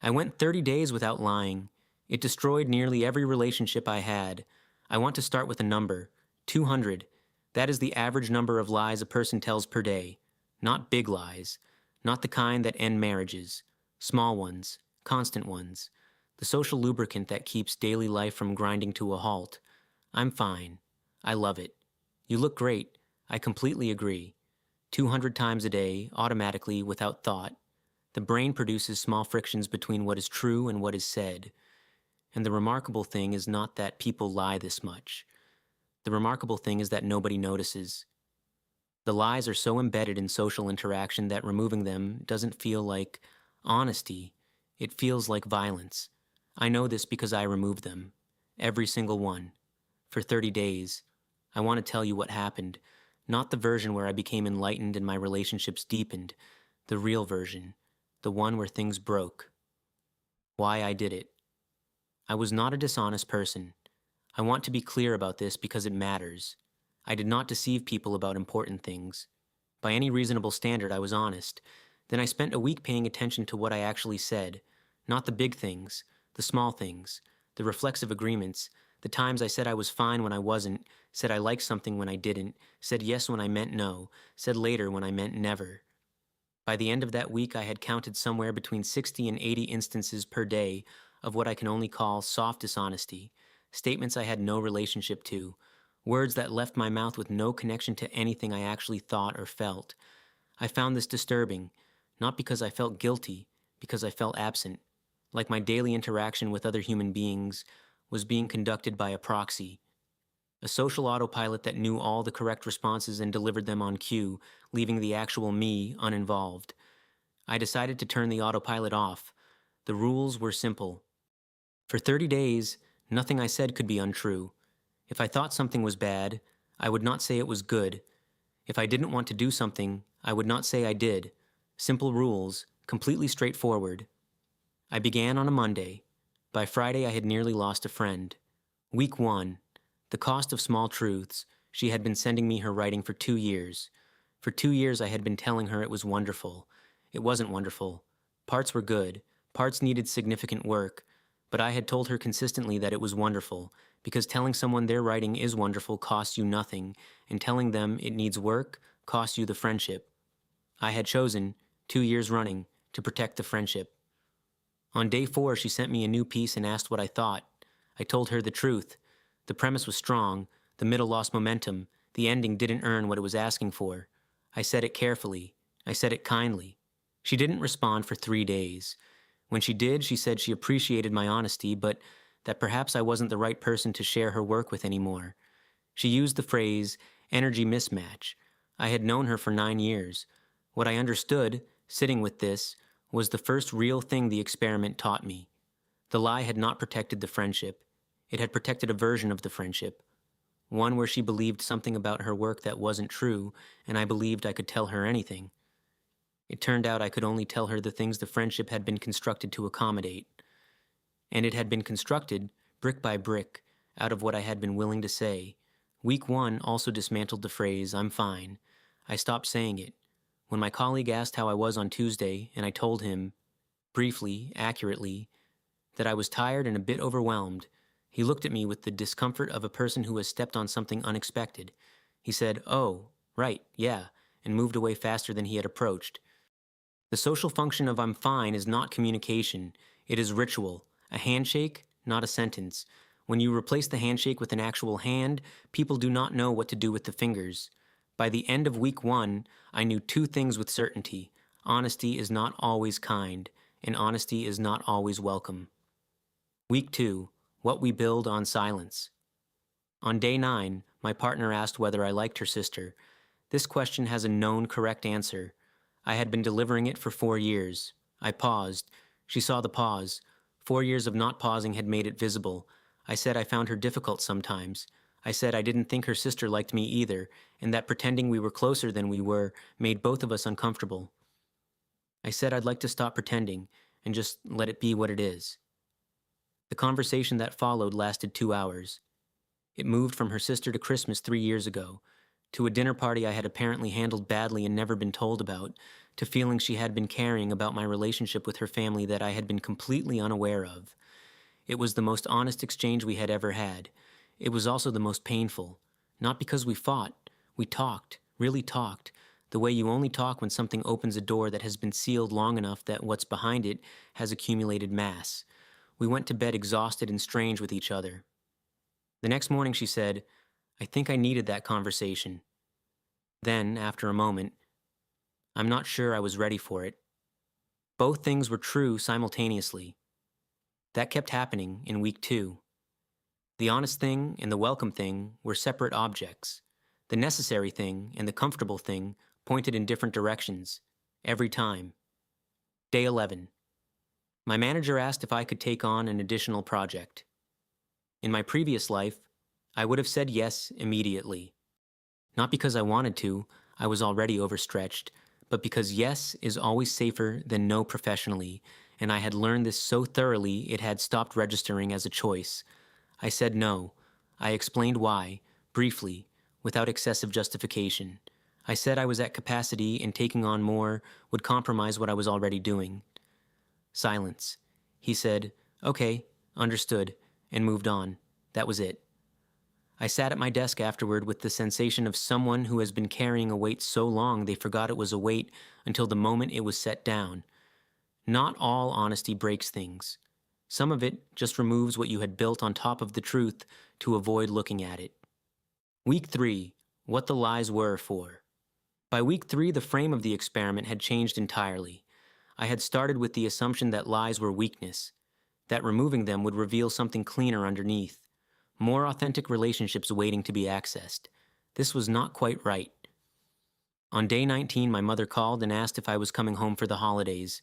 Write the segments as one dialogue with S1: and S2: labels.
S1: I went 30 days without lying. It destroyed nearly every relationship I had. I want to start with a number 200. That is the average number of lies a person tells per day. Not big lies. Not the kind that end marriages. Small ones. Constant ones. The social lubricant that keeps daily life from grinding to a halt. I'm fine. I love it. You look great. I completely agree. 200 times a day, automatically, without thought. The brain produces small frictions between what is true and what is said. And the remarkable thing is not that people lie this much. The remarkable thing is that nobody notices. The lies are so embedded in social interaction that removing them doesn't feel like honesty. It feels like violence. I know this because I removed them. Every single one. For 30 days. I want to tell you what happened. Not the version where I became enlightened and my relationships deepened. The real version. The one where things broke. Why I did it. I was not a dishonest person. I want to be clear about this because it matters. I did not deceive people about important things. By any reasonable standard, I was honest. Then I spent a week paying attention to what I actually said. Not the big things, the small things, the reflexive agreements, the times I said I was fine when I wasn't, said I liked something when I didn't, said yes when I meant no, said later when I meant never. By the end of that week, I had counted somewhere between 60 and 80 instances per day of what I can only call soft dishonesty, statements I had no relationship to, words that left my mouth with no connection to anything I actually thought or felt. I found this disturbing, not because I felt guilty, because I felt absent, like my daily interaction with other human beings was being conducted by a proxy, a social autopilot that knew all the correct responses and delivered them on cue, leaving the actual me uninvolved. I decided to turn the autopilot off. The rules were simple. For 30 days, nothing I said could be untrue. If I thought something was bad, I would not say it was good. If I didn't want to do something, I would not say I did. Simple rules, completely straightforward. I began on a Monday. By Friday, I had nearly lost a friend. Week 1. The cost of small truths. She had been sending me her writing for 2 years. For 2 years, I had been telling her it was wonderful. It wasn't wonderful. Parts were good. Parts needed significant work. But I had told her consistently that it was wonderful, because telling someone their writing is wonderful costs you nothing, and telling them it needs work costs you the friendship. I had chosen, 2 years running, to protect the friendship. On day 4, she sent me a new piece and asked what I thought. I told her the truth. The premise was strong, the middle lost momentum, the ending didn't earn what it was asking for. I said it carefully. I said it kindly. She didn't respond for 3 days. When she did, she said she appreciated my honesty, but that perhaps I wasn't the right person to share her work with anymore. She used the phrase, energy mismatch. I had known her for 9 years. What I understood, sitting with this, was the first real thing the experiment taught me. The lie had not protected the friendship. It had protected a version of the friendship. One where she believed something about her work that wasn't true, and I believed I could tell her anything. It turned out I could only tell her the things the friendship had been constructed to accommodate. And it had been constructed, brick by brick, out of what I had been willing to say. Week 1 also dismantled the phrase, I'm fine. I stopped saying it. When my colleague asked how I was on Tuesday, and I told him, briefly, accurately, that I was tired and a bit overwhelmed, he looked at me with the discomfort of a person who has stepped on something unexpected. He said, oh, right, yeah, and moved away faster than he had approached. The social function of I'm fine is not communication. It is ritual. A handshake, not a sentence. When you replace the handshake with an actual hand, people do not know what to do with the fingers. By the end of week 1, I knew 2 things with certainty. Honesty is not always kind, and honesty is not always welcome. Week 2, what we build on silence. On day 9, my partner asked whether I liked her sister. This question has a known correct answer. I had been delivering it for 4 years. I paused. She saw the pause. 4 years of not pausing had made it visible. I said I found her difficult sometimes. I said I didn't think her sister liked me either, and that pretending we were closer than we were made both of us uncomfortable. I said I'd like to stop pretending and just let it be what it is. The conversation that followed lasted 2 hours. It moved from her sister to Christmas 3 years ago, to a dinner party I had apparently handled badly and never been told about, to feelings she had been carrying about my relationship with her family that I had been completely unaware of. It was the most honest exchange we had ever had. It was also the most painful. Not because we fought. We talked, really talked, the way you only talk when something opens a door that has been sealed long enough that what's behind it has accumulated mass. We went to bed exhausted and strange with each other. The next morning she said, "I think I needed that conversation." Then, after a moment, "I'm not sure I was ready for it." Both things were true simultaneously. That kept happening in week 2. The honest thing and the welcome thing were separate objects. The necessary thing and the comfortable thing pointed in different directions, every time. Day 11. My manager asked if I could take on an additional project. In my previous life, I would have said yes immediately. Not because I wanted to, I was already overstretched, but because yes is always safer than no professionally, and I had learned this so thoroughly it had stopped registering as a choice. I said no. I explained why, briefly, without excessive justification. I said I was at capacity and taking on more would compromise what I was already doing. Silence. He said, "Okay, understood," and moved on. That was it. I sat at my desk afterward with the sensation of someone who has been carrying a weight so long they forgot it was a weight until the moment it was set down. Not all honesty breaks things. Some of it just removes what you had built on top of the truth to avoid looking at it. Week 3. What the lies were for. By week 3, the frame of the experiment had changed entirely. I had started with the assumption that lies were weakness, that removing them would reveal something cleaner underneath. More authentic relationships waiting to be accessed. This was not quite right. On day 19, my mother called and asked if I was coming home for the holidays.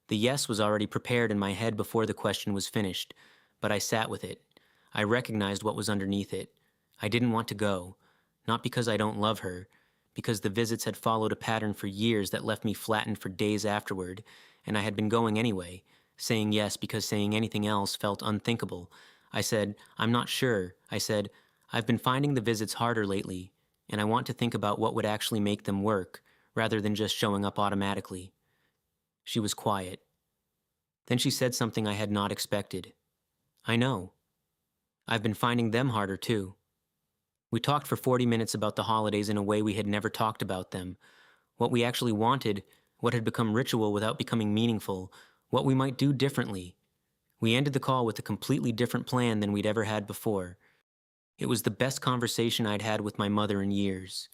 S1: The yes was already prepared in my head before the question was finished, but I sat with it. I recognized what was underneath it. I didn't want to go, not because I don't love her, because the visits had followed a pattern for years that left me flattened for days afterward, and I had been going anyway, saying yes because saying anything else felt unthinkable. I said, "I'm not sure." I said, "I've been finding the visits harder lately, and I want to think about what would actually make them work, rather than just showing up automatically." She was quiet. Then she said something I had not expected. "I know. I've been finding them harder too." We talked for 40 minutes about the holidays in a way we had never talked about them. What we actually wanted, what had become ritual without becoming meaningful, what we might do differently. We ended the call with a completely different plan than we'd ever had before. It was the best conversation I'd had with my mother in years.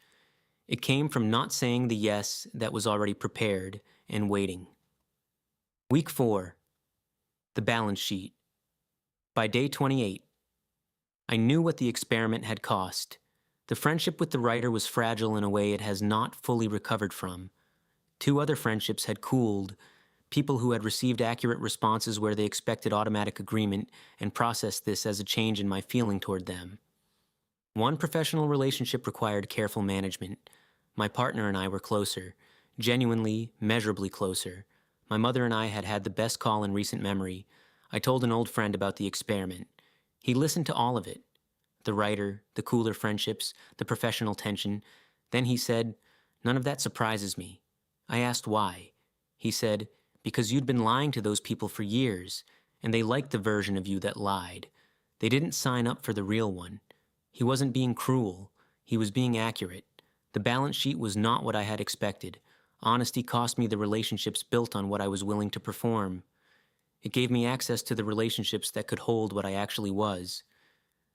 S1: It came from not saying the yes that was already prepared and waiting. Week 4. The balance sheet. By day 28, I knew what the experiment had cost. The friendship with the writer was fragile in a way it has not fully recovered from. 2 other friendships had cooled, people who had received accurate responses where they expected automatic agreement and processed this as a change in my feeling toward them. 1 professional relationship required careful management. My partner and I were closer, genuinely, measurably closer. My mother and I had had the best call in recent memory. I told an old friend about the experiment. He listened to all of it. The writer, the cooler friendships, the professional tension. Then he said, "None of that surprises me." I asked why. He said, "Because you'd been lying to those people for years, and they liked the version of you that lied. They didn't sign up for the real one." He wasn't being cruel. He was being accurate. The balance sheet was not what I had expected. Honesty cost me the relationships built on what I was willing to perform. It gave me access to the relationships that could hold what I actually was.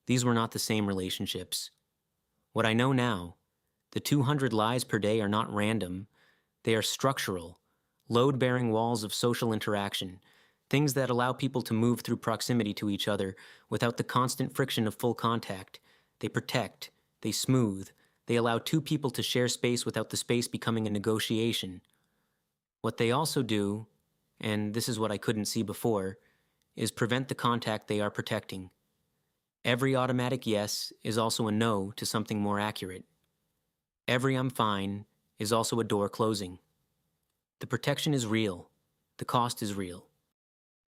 S1: These were not the same relationships. What I know now, the 200 lies per day are not random. They are structural, load-bearing walls of social interaction, things that allow people to move through proximity to each other without the constant friction of full contact. They protect, they smooth, they allow 2 people to share space without the space becoming a negotiation. What they also do, and this is what I couldn't see before, is prevent the contact they are protecting. Every automatic yes is also a no to something more accurate. Every "I'm fine" is also a door closing. The protection is real. The cost is real.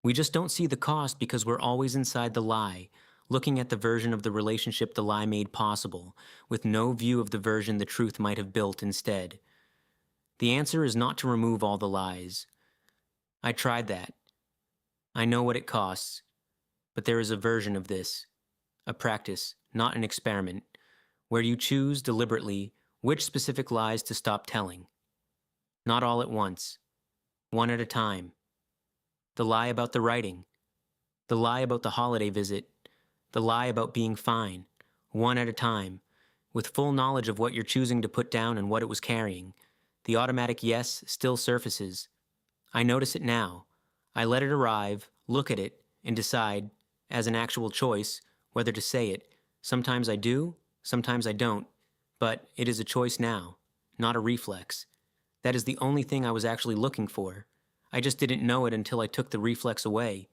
S1: We just don't see the cost because we're always inside the lie, looking at the version of the relationship the lie made possible, with no view of the version the truth might have built instead. The answer is not to remove all the lies. I tried that. I know what it costs, but there is a version of this, a practice, not an experiment, where you choose deliberately which specific lies to stop telling. Not all at once, one at a time. The lie about the writing, the lie about the holiday visit, the lie about being fine, one at a time, with full knowledge of what you're choosing to put down and what it was carrying. The automatic yes still surfaces. I notice it now. I let it arrive, look at it, and decide, as an actual choice, whether to say it. Sometimes I do, sometimes I don't, but it is a choice now, not a reflex. That is the only thing I was actually looking for. I just didn't know it until I took the reflex away.